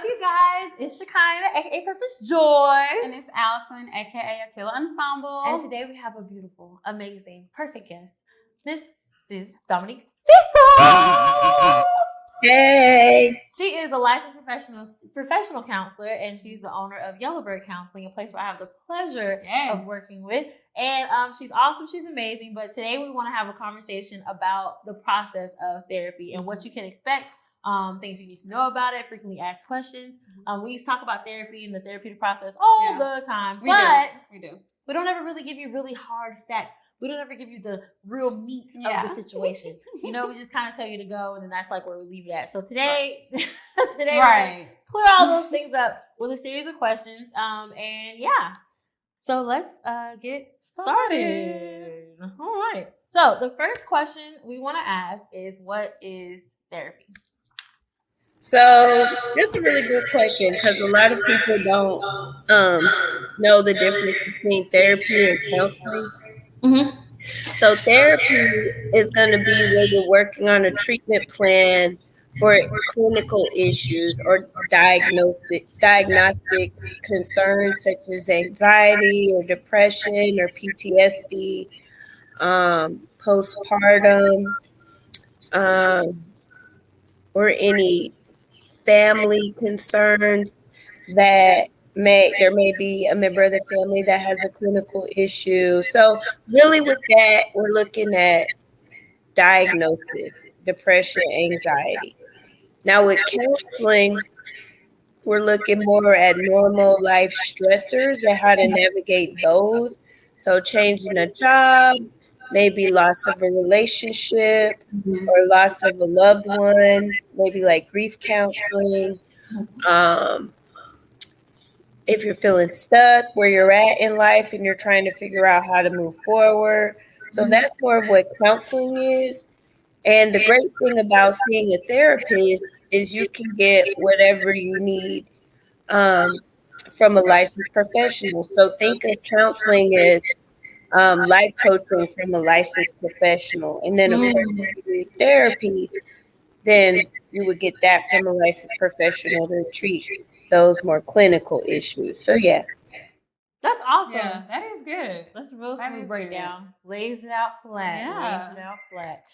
you guys? It's Shekinah, aka Purpose Joy. And it's Allison, aka Aquila Ensemble. And today we have a beautiful, amazing, perfect guest, Mrs. Dominique Cecil. Hey. She is a licensed professional counselor, and she's the owner of Yellowbird Counseling, a place where I have the pleasure of working with. And she's awesome. She's amazing. But today we want to have a conversation about the process of therapy and what you can expect, things you need to know about it, frequently asked questions. We used to talk about therapy and the therapeutic process all the time. We do. We don't ever really give you really hard facts. We don't ever give you the real meat of the situation. You know, we just kind of tell you to go, and then that's like where we leave it at. So today, we're gonna clear all those things up with a series of questions. And yeah, so let's get started. All right. So the first question we want to ask is, what is therapy? So that's a really good question because a lot of people don't know the difference between therapy and counseling. Mm-hmm. So therapy is going to be where you're working on a treatment plan for clinical issues or diagnostic concerns such as anxiety or depression or PTSD, postpartum, or any family concerns that there may be a member of the family that has a clinical issue. So really with that, we're looking at diagnosis, depression, anxiety. Now with counseling, we're looking more at normal life stressors and how to navigate those. So changing a job, maybe loss of a relationship or loss of a loved one, maybe like grief counseling. If you're feeling stuck where you're at in life and you're trying to figure out how to move forward. So that's more of what counseling is. And the great thing about seeing a therapist is you can get whatever you need from a licensed professional. So think of counseling as life coaching from a licensed professional. And then of course, if you do therapy, then you would get that from a licensed professional to treat those more clinical issues. So yeah. That's awesome. Yeah, that is good. That's a real smooth breakdown. Lays it out flat. Yeah. Lays it out flat.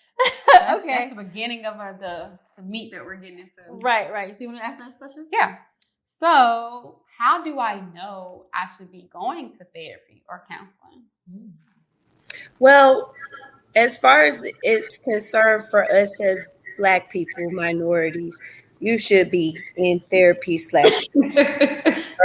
Okay. Okay. That's the beginning of the meat that we're getting into. Right. You see, want to ask the next question? Yeah. So how do I know I should be going to therapy or counseling? Well, as far as it's concerned for us as Black people, minorities, you should be in therapy / all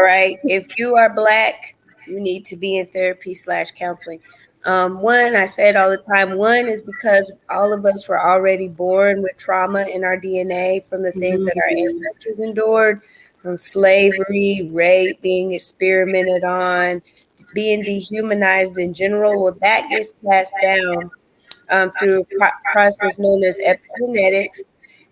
right. If you are Black, you need to be in therapy / counseling. One, I say it all the time. One is because all of us were already born with trauma in our DNA from the things that our ancestors endured, from slavery, rape, being experimented on, being dehumanized in general. Well, that gets passed down through a process known as epigenetics.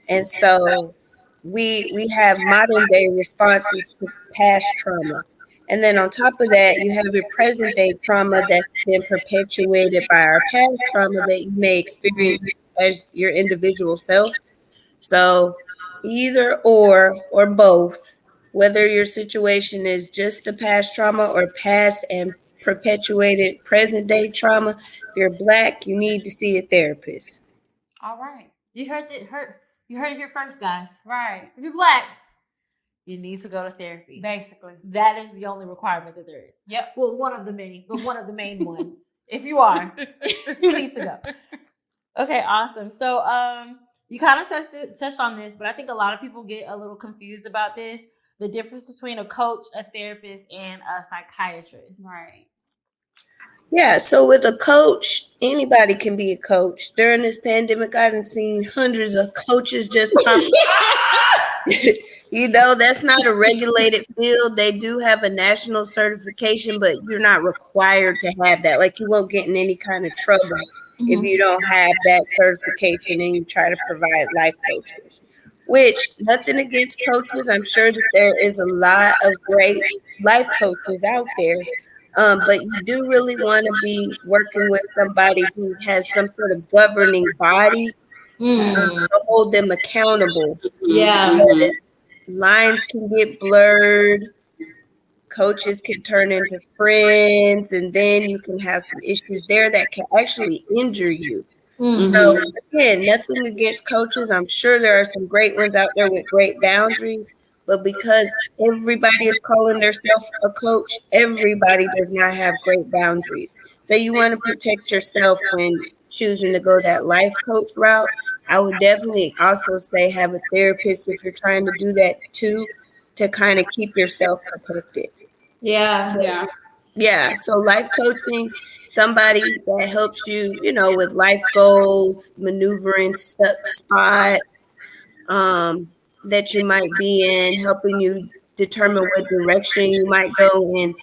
And so we have modern day responses to past trauma. And then on top of that, you have your present day trauma that's been perpetuated by our past trauma that you may experience as your individual self. So either or both, whether your situation is just the past trauma or past and perpetuated present day trauma, if you're Black, you need to see a therapist. All right. You heard it here first, guys. Right. If you're Black, you need to go to therapy. Basically. That is the only requirement that there is. Yep. Well, one of the main ones. If you are, you need to go. Okay, awesome. So you kind of touched on this, but I think a lot of people get a little confused about this. The difference between a coach, a therapist, and a psychiatrist. Right. Yeah, so with a coach, anybody can be a coach. During this pandemic, I've seen hundreds of coaches just pop. You know, that's not a regulated field. They do have a national certification, but you're not required to have that. Like, you won't get in any kind of trouble if you don't have that certification and you try to provide life coaches. Which, nothing against coaches. I'm sure that there is a lot of great life coaches out there. But you do really want to be working with somebody who has some sort of governing body to hold them accountable. Yeah. Because lines can get blurred. Coaches can turn into friends, and then you can have some issues there that can actually injure you. So again, nothing against coaches. I'm sure there are some great ones out there with great boundaries, but because everybody is calling themselves a coach, everybody does not have great boundaries. So you want to protect yourself when choosing to go that life coach route. I would definitely also say have a therapist if you're trying to do that too, to kind of keep yourself protected. Yeah. Yeah, so life coaching, somebody that helps you, with life goals, maneuvering stuck spots that you might be in, helping you determine what direction you might go in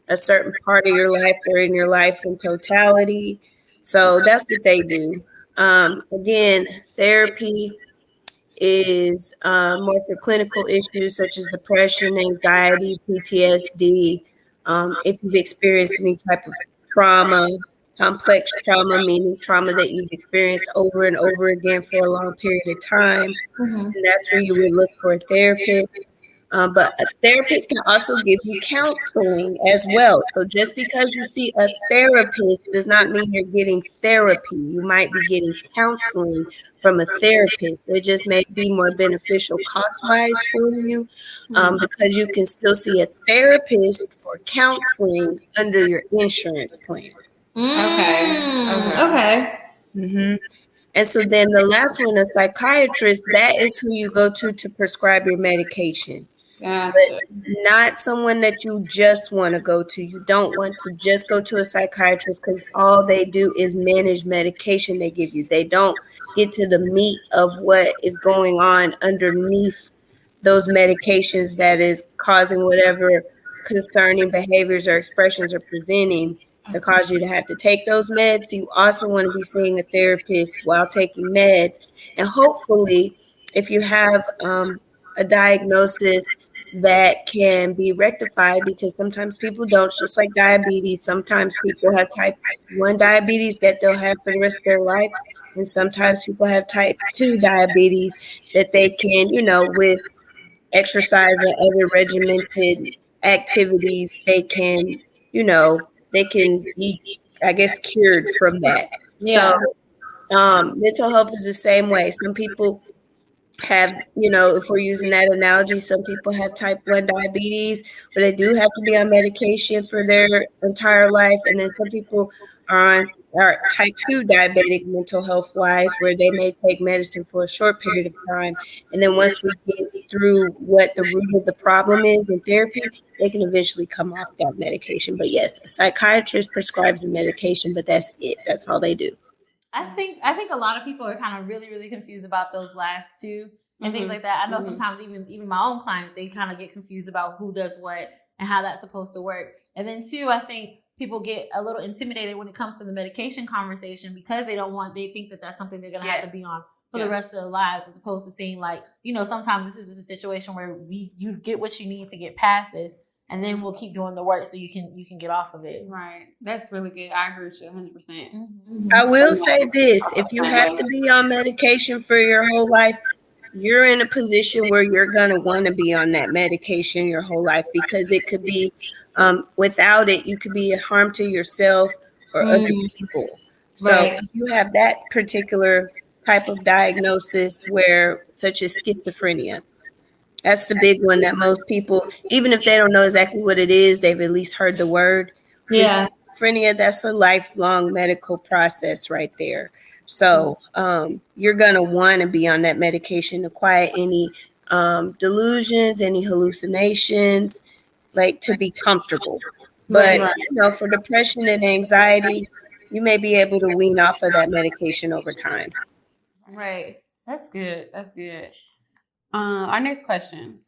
a certain part of your life or in your life in totality. So that's what they do. Again, therapy is more for clinical issues such as depression, anxiety, PTSD. If you've experienced any type of trauma, complex trauma, meaning trauma that you've experienced over and over again for a long period of time, and that's where you would look for a therapist. But a therapist can also give you counseling as well. So just because you see a therapist does not mean you're getting therapy. You might be getting counseling from a therapist. It just may be more beneficial cost-wise for you, because you can still see a therapist for counseling under your insurance plan. Okay. Mm-hmm. And so then the last one, a psychiatrist, that is who you go to prescribe your medication. Gotcha. But not someone that you just want to go to. You don't want to just go to a psychiatrist because all they do is manage medication they give you. They don't get to the meat of what is going on underneath those medications that is causing whatever concerning behaviors or expressions are presenting to cause you to have to take those meds. You also want to be seeing a therapist while taking meds. And hopefully, if you have a diagnosis that can be rectified, because sometimes people don't, just like diabetes. Sometimes people have type 1 diabetes that they'll have for the rest of their life. And sometimes people have type 2 diabetes that they can, with exercise and other regimented activities, they can be, I guess, cured from that. So mental health is the same way. Some people have, if we're using that analogy, some people have type 1 diabetes, but they do have to be on medication for their entire life. And then some people are type 2 diabetic mental health wise, where they may take medicine for a short period of time. And then once we get through what the root of the problem is in therapy, they can eventually come off that medication. But yes, a psychiatrist prescribes a medication, but that's it. That's all they do. I think a lot of people are kind of really, really confused about those last two and things like that. I know sometimes even my own clients, they kind of get confused about who does what and how that's supposed to work. And then two, I think people get a little intimidated when it comes to the medication conversation because they think that that's something they're going to have to be on for the rest of their lives, as opposed to seeing like, sometimes this is just a situation where you get what you need to get past this. And then we'll keep doing the work so you can get off of it. Right. That's really good. I agree with you 100%. I will say this. If you have to be on medication for your whole life, you're in a position where you're going to want to be on that medication your whole life, because it could be, without it, you could be a harm to yourself or other people. So if you have that particular type of diagnosis such as schizophrenia, that's the big one that most people, even if they don't know exactly what it is, they've at least heard the word. Yeah. Schizophrenia, that's a lifelong medical process right there. So you're going to want to be on that medication to quiet any delusions, any hallucinations, like to be comfortable. But, for depression and anxiety, you may be able to wean off of that medication over time. Right. That's good. That's good. Our next question.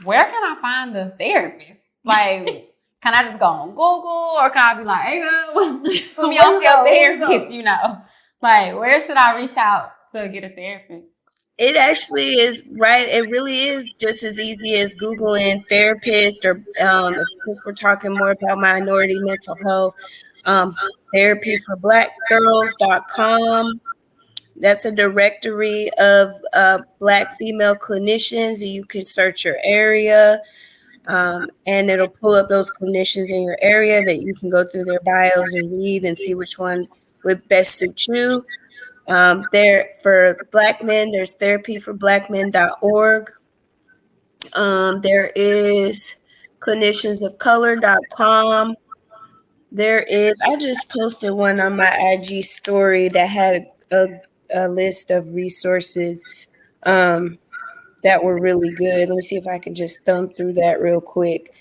Where can I find the therapist? Like, can I just go on Google, or can I be like, hey, put me on to your therapist, Like, where should I reach out to get a therapist? It actually is, right? It really is just as easy as Googling therapist, or if we're talking more about minority mental health, therapyforblackgirls.com. That's a directory of Black female clinicians, and you can search your area, and it'll pull up those clinicians in your area that you can go through their bios and read and see which one would best suit you. There for Black men, there's therapyforblackmen.org. There is cliniciansofcolor.com. I just posted one on my IG story that had a list of resources that were really good. Let me see if I can just thumb through that real quick.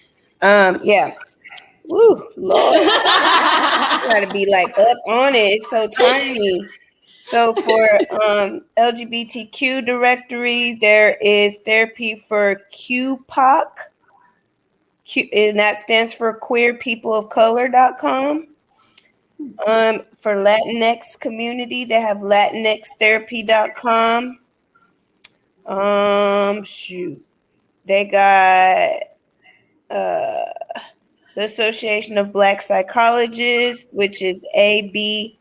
Yeah. Woo, Lord. You gotta be like up on it. It's so tiny. So for LGBTQ directory, there is therapy for QPOC. And that stands for queerpeopleofcolor.com. For Latinx community, they have latinxtherapy.com. They got the Association of Black Psychologists, which is abpsi.org.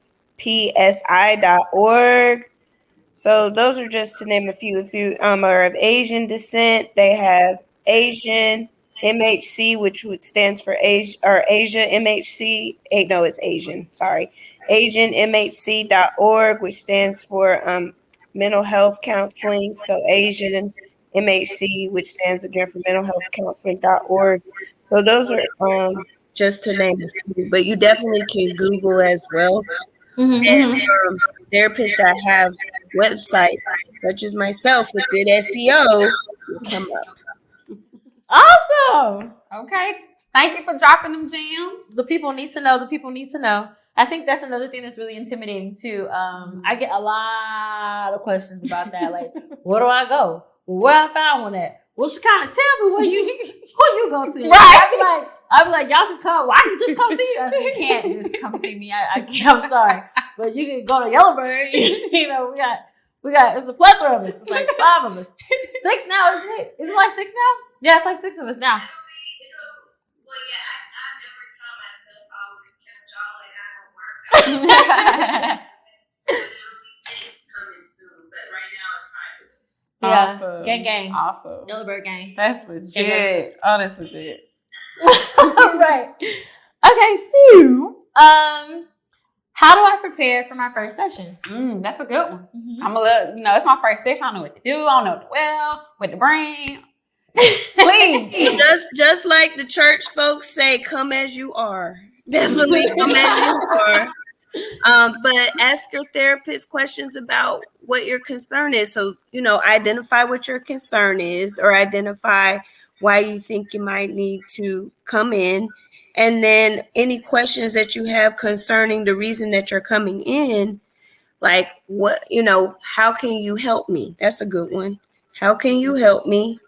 So those are just to name a few. If you are of Asian descent, they have Asian MHC, which stands for Asia MHC. No, it's Asian. Sorry. AsianMHC.org, which stands for mental health counseling. So Asian MHC, which stands again for mental health counseling.org. So those are just to name a few, but you definitely can Google as well. And therapists that have websites, such as myself, with good SEO, will come up. Awesome. Okay. Thank you for dropping them gems. The people need to know. I think that's another thing that's really intimidating too. I get a lot of questions about that. Like, where do I go? Where I found one at? Well, she kind of tell me who you go to. Right. I'd be like, y'all can come. Well, I can just come see you. I said, you can't just come see me. I can't. I'm sorry, but you can go to Yellowbird. We got. It's a plethora of us. It's like 5 of us. 6 now, isn't it? Is it like 6 now? Yeah, it's like 6 of us now. Well, yeah, I never tell myself I always catch y'all and I don't work. There will be 6 coming soon, but right now it's 5 of us. Yeah, Awesome. gang. Awesome. Yellowbird gang. That's legit. Oh, that's legit. Right. Okay, so how do I prepare for my first session? That's a good one. I'm a little, it's my first session. I don't know what to do. I don't know what to bring. Please. Just like the church folks say, come as you are. Definitely come as you are. But ask your therapist questions about what your concern is. So, identify what your concern is, or identify why you think you might need to come in. And then any questions that you have concerning the reason that you're coming in, like how can you help me? That's a good one. How can you help me?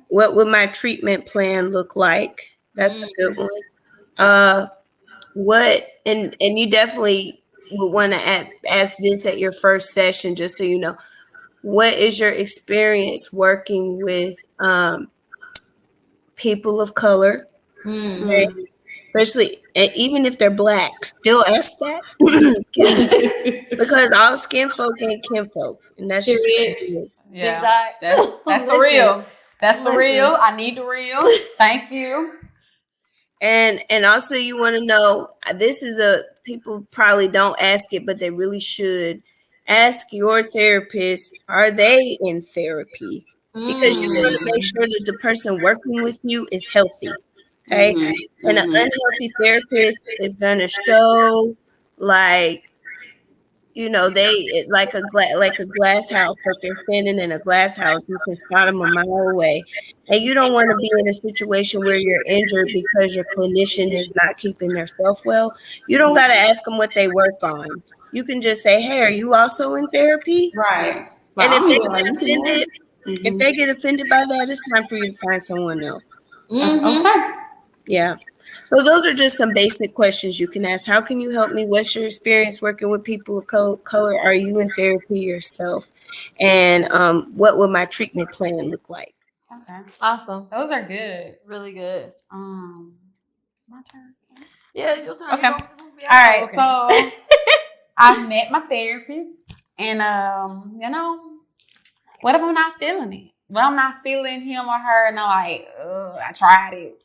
What would my treatment plan look like? That's a good one. And you definitely would want to ask this at your first session, just so you know, what is your experience working with people of color? Okay? Especially, even if they're Black, still ask that. Because all skin folk ain't kinfolk, and that's just what it is. Yeah, that's the real. That's the real. I need the real. Thank you. And also, you want to know, people probably don't ask it, but they really should. Ask your therapist, are they in therapy? Because you want to make sure that the person working with you is healthy. Okay. And an unhealthy therapist is going to show they like a glass house, but they're standing in a glass house. You can spot them a mile away. And you don't want to be in a situation where you're injured because your clinician is not keeping their self well. You don't got to ask them what they work on. You can just say, hey, are you also in therapy? Right. And if they get offended by that, it's time for you to find someone else. Okay. Yeah. So those are just some basic questions you can ask. How can you help me? What's your experience working with people of color? Are you in therapy yourself? And what would my treatment plan look like? Okay. Awesome. Those are good. Really good. My turn. Yeah, your turn. Okay. All right. Okay. So I've met my therapist. And, what if I'm not feeling it? Well, I'm not feeling him or her, and I'm like, I tried it.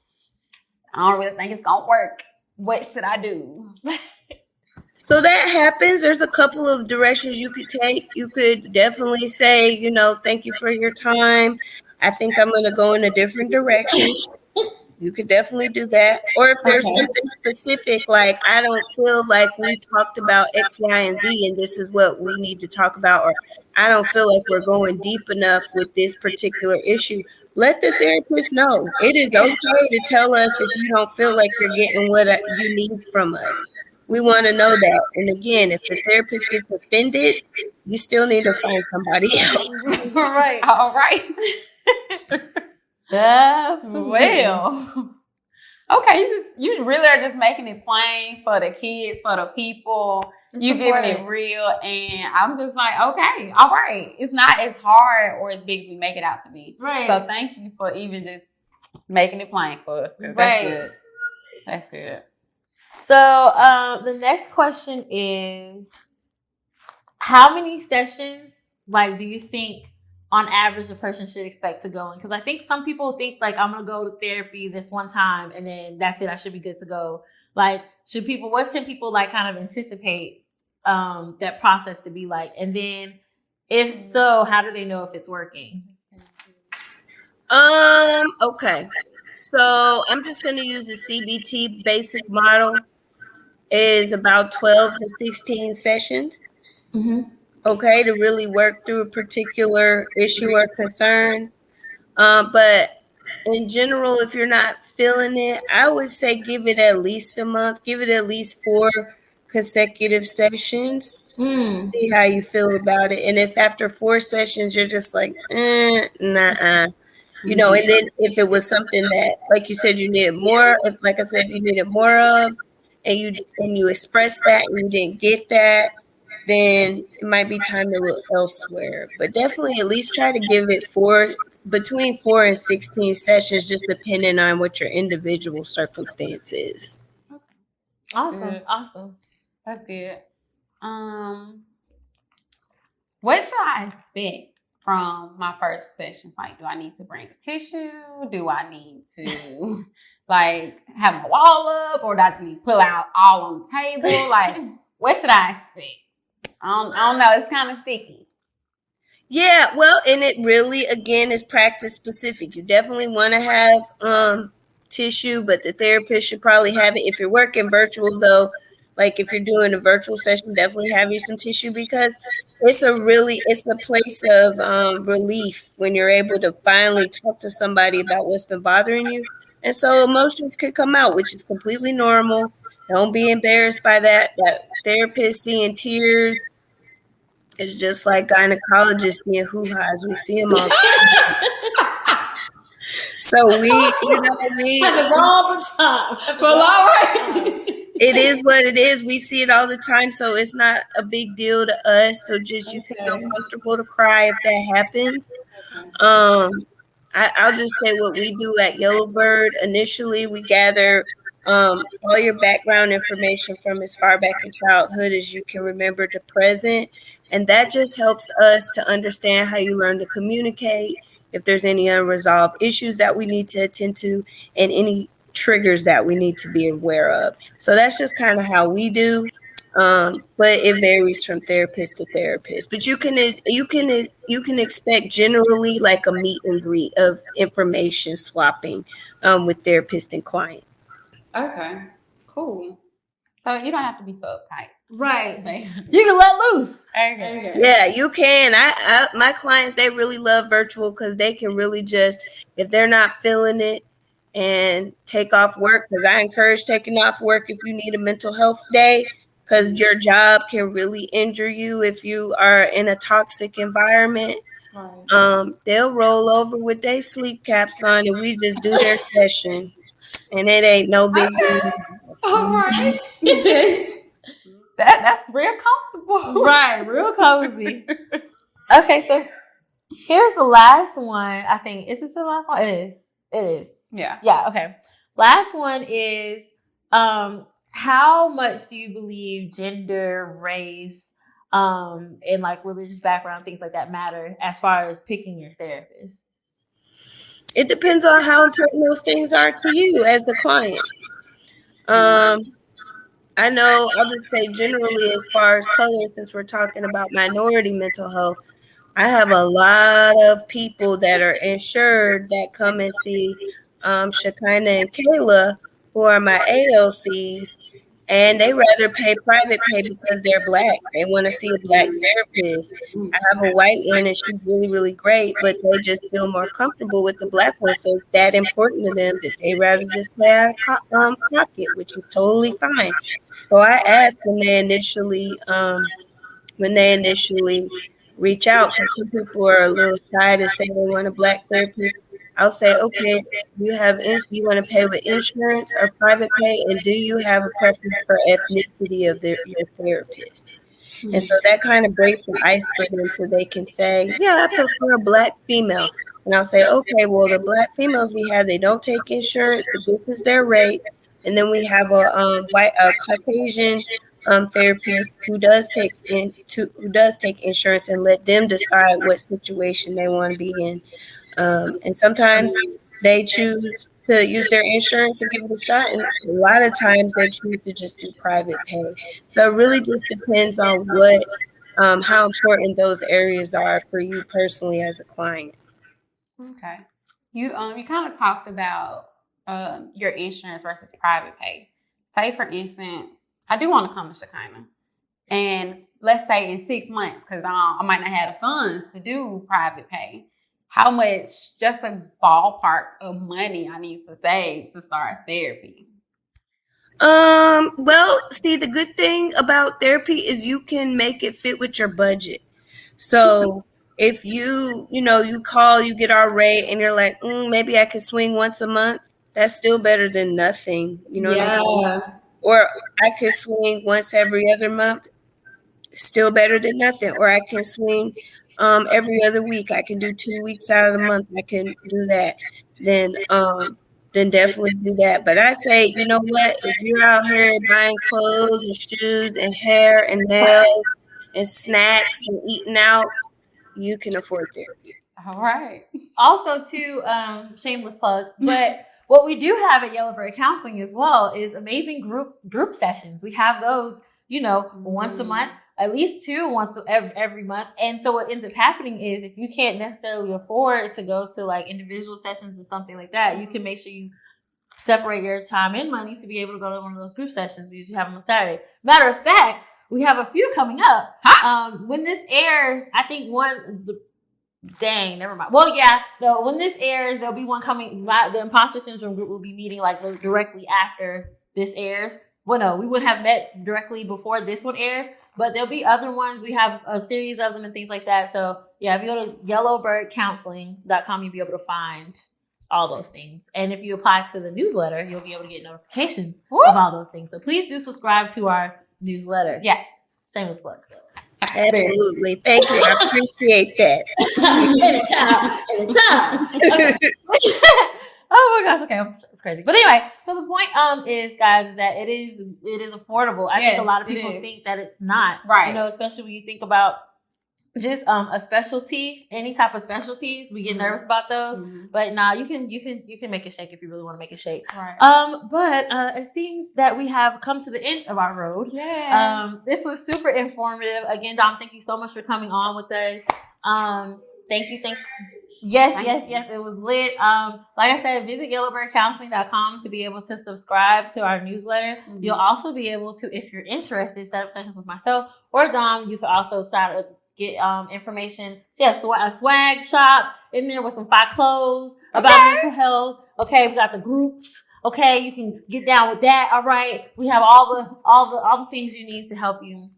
I don't really think it's going to work. What should I do? So that happens. There's a couple of directions you could take. You could definitely say, thank you for your time. I think I'm going to go in a different direction. You could definitely do that. Or if there's something specific, like I don't feel like we talked about X, Y, and Z, and this is what we need to talk about, or I don't feel like we're going deep enough with this particular issue, let the therapist know. It is okay to tell us if you don't feel like you're getting what you need from us. We want to know that. And again, if the therapist gets offended, you still need to find somebody else. Right. All right. Absolutely. Well, okay, you really are just making it plain for the kids, for the people. You giving it real, and I'm just like, okay, all right. It's not as hard or as big as we make it out to be. Right. So thank you for even just making it plain for us. Right. That's good. That's good. So the next question is, how many sessions, do you think on average a person should expect to go in? Because I think some people think I'm going to go to therapy this one time and then that's it. I should be good to go. What can people kind of anticipate that process to be like? And then if so, how do they know if it's working? Okay. So I'm just going to use the CBT basic model. Is about 12 to 16 sessions. Mm-hmm. Okay, to really work through a particular issue or concern. But in general, if you're not feeling it, I would say give it at least a month. Give it at least 4 consecutive sessions. See how you feel about it. And if after 4 sessions you're just like, nah. And then if it was something that, like you said, you needed more, like I said, you needed more of, and you expressed that and you didn't get that, then it might be time to look elsewhere. But definitely at least try to give it between 4 and 16 sessions, just depending on what your individual circumstance is. Awesome. That's good. What should I expect from my first sessions? Do I need to bring a tissue? Do I need to have my wall up, or do I just need to pull out all on the table? What should I expect? I don't know. It's kind of sticky. Yeah, well, and it really, again, is practice specific. You definitely want to have tissue, but the therapist should probably have it. If you're working virtual, though, if you're doing a virtual session, definitely have you some tissue, because it's a place of relief when you're able to finally talk to somebody about what's been bothering you. And so emotions could come out, which is completely normal. Don't be embarrassed by that. That therapist seeing tears is just like gynecologists seeing hoo-has. We see them all. So we all the time. Well, all right. It is what it is. We see it all the time, so it's not a big deal to us. So just you can feel comfortable to cry if that happens. I'll just say what we do at Yellowbird. Initially, we gather all your background information from as far back in childhood as you can remember to present, and that just helps us to understand how you learn to communicate, if there's any unresolved issues that we need to attend to, and any triggers that we need to be aware of. So that's just kind of how we do. But it varies from therapist to therapist. But you can expect generally a meet and greet of information swapping with therapist and client. Okay, cool. So you don't have to be so uptight. Right. You can let loose. Okay. Yeah, you can. My clients, they really love virtual because they can really just, if they're not feeling it, and take off work, because I encourage taking off work if you need a mental health day, because your job can really injure you if you are in a toxic environment. Right. They'll roll over with their sleep caps on and we just do their session, and it ain't no big deal. All right. That's real comfortable. Right, real cozy. Okay, so here's the last one. I think, is this the last one? It is. Yeah. Okay. Last one is how much do you believe gender, race, and like religious background, things like that matter as far as picking your therapist? It depends on how important those things are to you as the client. I know I'll just say generally as far as color, since we're talking about minority mental health, I have a lot of people that are insured that come and see Shekinah and Kayla, who are my ALCs, and they rather pay private pay because they're Black. They want to see a Black therapist. I have a white one, and she's really, really great, but they just feel more comfortable with the Black one. So it's that important to them that they rather just pay out of pocket, which is totally fine. So I asked when they initially reach out, because some people are a little shy to say they want a Black therapist. I'll say, okay, you want to pay with insurance or private pay, and do you have a preference for ethnicity of your therapist? And so that kind of breaks the ice for them, so they can say, yeah, I prefer a Black female. And I'll say, okay, well, the Black females we have, they don't take insurance, but this is their rate. And then we have a Caucasian therapist who does take insurance, and let them decide what situation they want to be in. And sometimes they choose to use their insurance and give it a shot, and a lot of times they choose to just do private pay. So it really just depends on how important those areas are for you personally as a client. Okay, you kind of talked about your insurance versus private pay. Say for instance, I do want to come to Shekinah, and let's say in 6 months, because I might not have the funds to do private pay. How much, just a ballpark of money I need to save to start therapy? Well, see, the good thing about therapy is you can make it fit with your budget. So if you call, you get our rate, and you're like, maybe I could swing once a month, that's still better than nothing. You know what I'm saying? Or I could swing once every other month, still better than nothing. Or I can swing every other week. I can do 2 weeks out of the month. I can do that. Then definitely do that. But I say, you know what? If you're out here buying clothes and shoes and hair and nails and snacks and eating out, you can afford therapy. All right. Also, too, shameless plug, but what we do have at Yellowbird Counseling as well is amazing group sessions. We have those, once a month. At least 2 once every month. And so what ends up happening is, if you can't necessarily afford to go to like individual sessions or something like that, you can make sure you separate your time and money to be able to go to one of those group sessions. We usually have them on Saturday. Matter of fact, we have a few coming up. When this airs, I think never mind. Well, yeah, when this airs, there'll be one coming. The Imposter Syndrome group will be meeting like directly after this airs. Well, no, we would have met directly before this one airs, but there'll be other ones. We have a series of them and things like that. So yeah, if you go to yellowbirdcounseling.com, you'll be able to find all those things. And if you apply to the newsletter, you'll be able to get notifications of all those things. So please do subscribe to our newsletter. Yes. Shameless plug. Absolutely. Thank you. I appreciate that. Anytime. Okay. Oh my gosh. Okay. I'm crazy. But anyway, so the point is, guys, that it is affordable. I think a lot of people think that it's not. Right. Especially when you think about just a specialty, any type of specialties, we get nervous about those. But nah, you can make it shake if you really want to make it shake. Right. But it seems that we have come to the end of our road. Yeah. This was super informative. Again, Dom, thank you so much for coming on with us. Thank you. Yes, it was lit. Like I said, visit yellowbirdcounseling.com to be able to subscribe to our newsletter. You'll also be able to, if you're interested, set up sessions with myself or Dom. You can also get information. Yeah, so a swag shop in there with some fire clothes about mental health. Okay, we got the groups. Okay, you can get down with that. All right, we have all the things you need to help you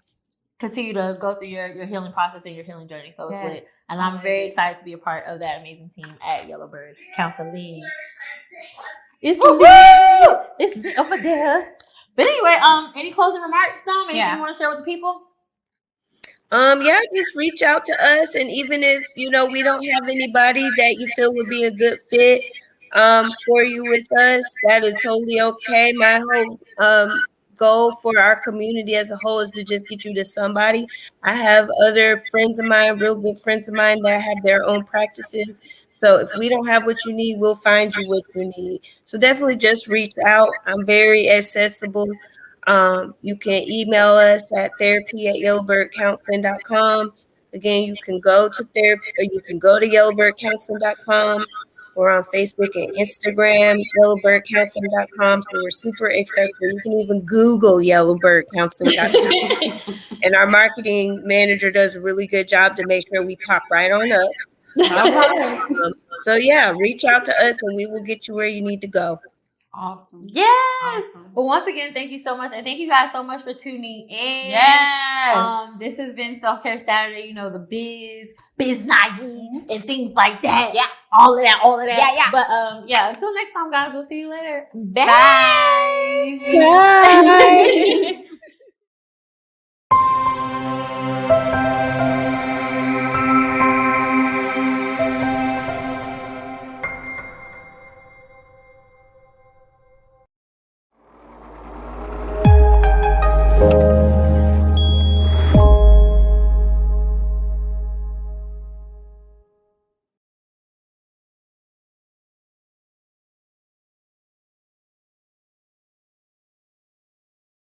continue to go through your healing process and your healing journey. So it's lit. And I'm very excited to be a part of that amazing team at Yellowbird Counseling. It's lit over there. But anyway, any closing remarks, Dom? Anything you want to share with the people? Just reach out to us, and even if we don't have anybody that you feel would be a good fit for you with us, that is totally okay. My whole goal for our community as a whole is to just get you to somebody. I have other friends of mine, real good friends of mine, that have their own practices. So if we don't have what you need, we'll find you what you need. So definitely just reach out. I'm very accessible. You can email us at therapy@yellowbirdcounseling.com. Again, you can go to therapy, or you can go to yellowbirdcounseling.com. We're on Facebook and Instagram, yellowbirdcounseling.com. So we're super accessible. You can even Google yellowbirdcounseling.com. And our marketing manager does a really good job to make sure we pop right on up. So yeah, reach out to us and we will get you where you need to go. Awesome. Yes. Awesome. Well, once again, thank you so much. And thank you guys so much for tuning in. Yes. This has been Self-Care Saturday, you know, the biz naive and things like that. Yeah. All of that. Yeah. But until next time, guys, we'll see you later. Bye. Bye. Bye.